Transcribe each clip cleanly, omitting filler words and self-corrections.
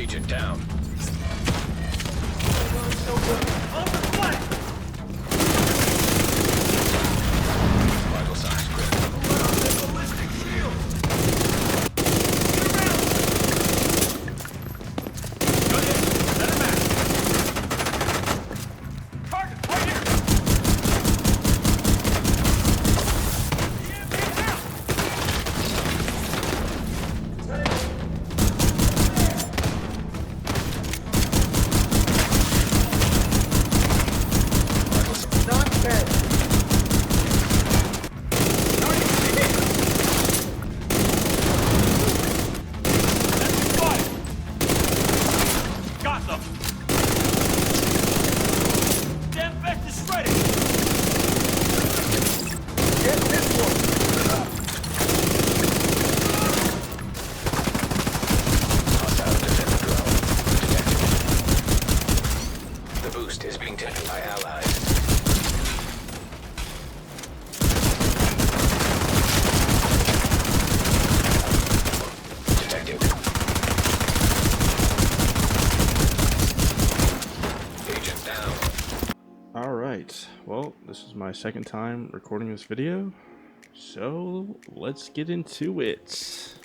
Agent down. Vital signs critical. Ballistic shield. Good hit. Center mass. Target right here. Not dead. Got them. Damn vest is shredded. Get this one. Hostile defender drone detected. The boost is being taken by allies. Detected. Agent down. Alright, well, this is my second time recording this video, so let's get into it.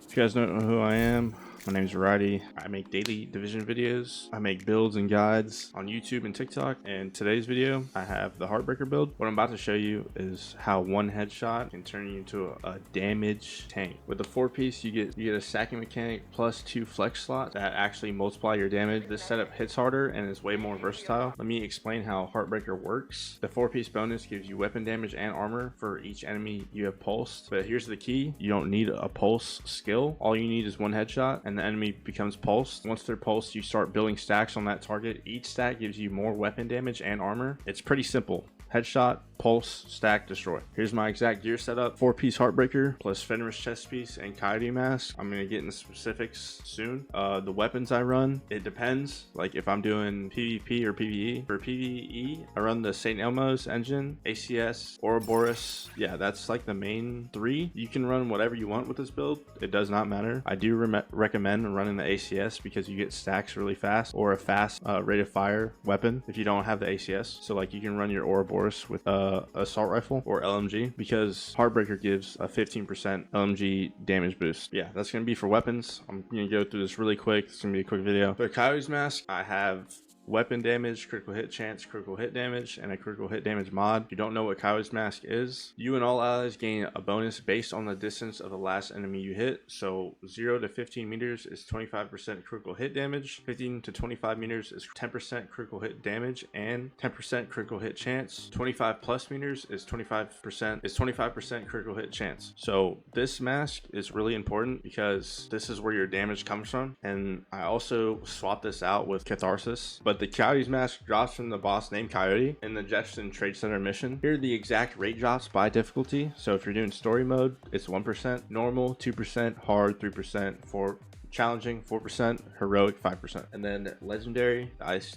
If you guys don't know who I am, my name is Vuriety. I make daily Division videos. I make builds and guides on YouTube and TikTok. And today's video, I have the Heartbreaker build. What I'm about to show you is how one headshot can turn you into a damage tank. With the 4-piece, you get a stacking mechanic plus 2 flex slots that actually multiply your damage. This setup hits harder and is way more versatile. Let me explain how Heartbreaker works. The 4-piece bonus gives you weapon damage and armor for each enemy you have pulsed. But here's the key: you don't need a pulse skill. All you need is one headshot and the enemy becomes pulsed. Once they're pulsed, you start building stacks on that target. Each stack gives you more weapon damage and armor. It's pretty simple. Headshot, pulse, stack, destroy. Here's my exact gear setup: 4-piece Heartbreaker plus Fenris chest piece and Coyote mask. I'm gonna get into specifics soon. The weapons I run, it depends. Like if I'm doing PvP or PvE. For PvE, I run the St. Elmo's engine, ACS, Ouroboros. Yeah, that's like the main 3. You can run whatever you want with this build. It does not matter. I do recommend running the ACS because you get stacks really fast, or a fast rate of fire weapon if you don't have the ACS. So like you can run your Ouroboros with assault rifle or LMG, because Heartbreaker gives a 15% LMG damage boost. Yeah, that's gonna be for weapons. I'm gonna go through this really quick. It's gonna be a quick video. For Coyote's mask, I have weapon damage, critical hit chance, critical hit damage, and a critical hit damage mod. If you don't know what Coyote's mask is, you and all allies gain a bonus based on the distance of the last enemy you hit. So 0 to 15 meters is 25% critical hit damage, 15 to 25 meters is 10% critical hit damage and 10% critical hit chance, 25 plus meters is 25% critical hit chance. So this mask is really important because this is where your damage comes from. And I also swapped this out with Catharsis, but the Coyote's mask drops from the boss named Coyote in the Jefferson Trade Center mission. Here are the exact rate drops by difficulty. So if you're doing story mode, it's 1%, normal 2%, hard 3%, for challenging 4%, heroic 5%, and then legendary,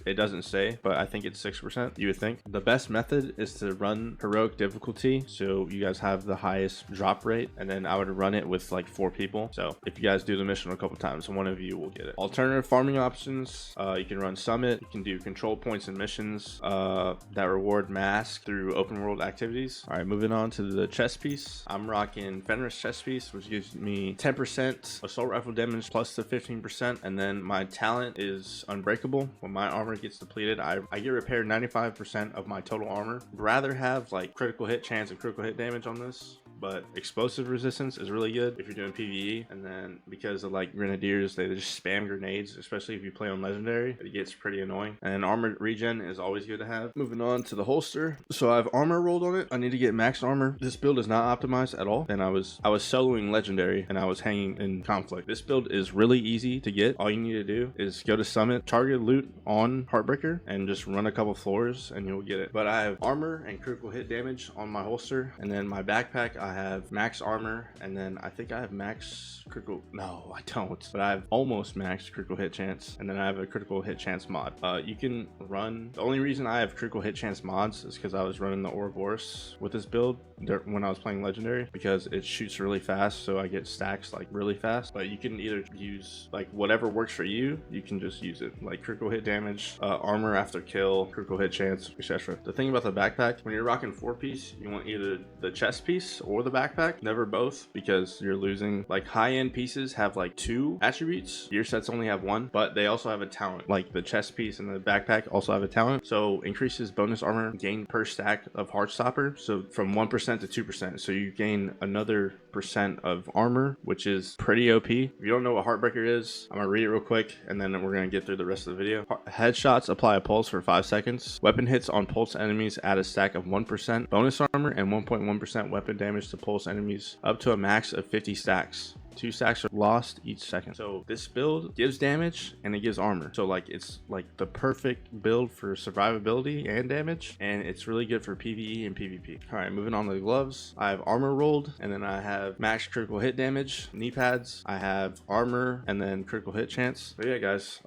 it doesn't say, but I think it's 6%. You would think the best method is to run heroic difficulty, so you guys have the highest drop rate, and then I would run it with like 4 people. So if you guys do the mission a couple times, one of you will get it. Alternative farming options, you can run summit, you can do control points and missions that reward mask through open world activities. All right, moving on to the chest piece. I'm rocking Fenris chest piece, which gives me 10% assault rifle damage plus to 15%, and then my talent is unbreakable. When my armor gets depleted, I get repaired 95% of my total armor. I'd rather have like critical hit chance and critical hit damage on this, but explosive resistance is really good if you're doing PvE. And then because of like grenadiers, they just spam grenades, especially if you play on legendary. It gets pretty annoying. And armor regen is always good to have. Moving on to the holster, so I have armor rolled on it. I need to get max armor. This build is not optimized at all, and I was soloing legendary and I was hanging in conflict. This build is really easy to get. All you need to do is go to summit, target loot on Heartbreaker, and just run a couple floors and you'll get it. But I have armor and critical hit damage on my holster, and then my backpack I I have max armor, and then I think I have max critical. No, I don't, but I have almost max critical hit chance, and then I have a critical hit chance mod. You can run. The only reason I have critical hit chance mods is because I was running the Ouroboros with this build when I was playing legendary, because it shoots really fast, so I get stacks like really fast. But you can either use like whatever works for you. You can just use it, like critical hit damage, armor after kill, critical hit chance, etc. The thing about the backpack, when you're rocking 4-piece, you want either the chest piece or the backpack, never both, because you're losing. Like high-end pieces have like 2 attributes, gear sets only have 1, but they also have a talent. Like the chest piece and the backpack also have a talent, so increases bonus armor gain per stack of Heartstopper, so from 1% to 2%, so you gain another % of armor, which is pretty OP. If you don't know what Heartbreaker is, I'm gonna read it real quick and then we're gonna get through the rest of the video. Headshots apply a pulse for 5 seconds. Weapon hits on pulse enemies add a stack of 1% bonus armor and 1.1% weapon damage to pulse enemies up to a max of 50 stacks. 2 stacks are lost each second. So this build gives damage and it gives armor, so like it's like the perfect build for survivability and damage, and it's really good for PvE and PvP. All right, moving on to the gloves. I have armor rolled, and then I have max critical hit damage, knee pads. I have armor and then critical hit chance. So yeah guys,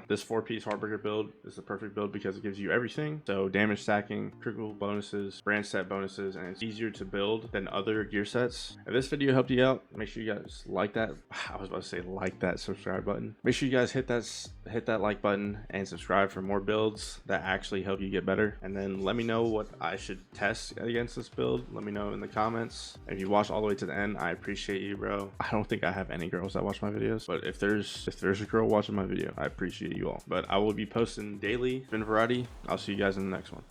this 4-piece Heartbreaker build is the perfect build because it gives you everything. So damage stacking, critical bonuses, brand set bonuses, and it's easier to build than other gear sets. If this video helped you out, make sure you guys like that. I was about to say like that subscribe button. Make sure you guys hit that like button and subscribe for more builds that actually help you get better. And then let me know what I should test against this build. Let me know in the comments. If you watch all the way to the end, I appreciate you, bro. I don't think I have any girls that watch my videos, but if there's a girl watching my video, I appreciate you all. But I will be posting daily. It's been Vuriety. I'll see you guys in the next one.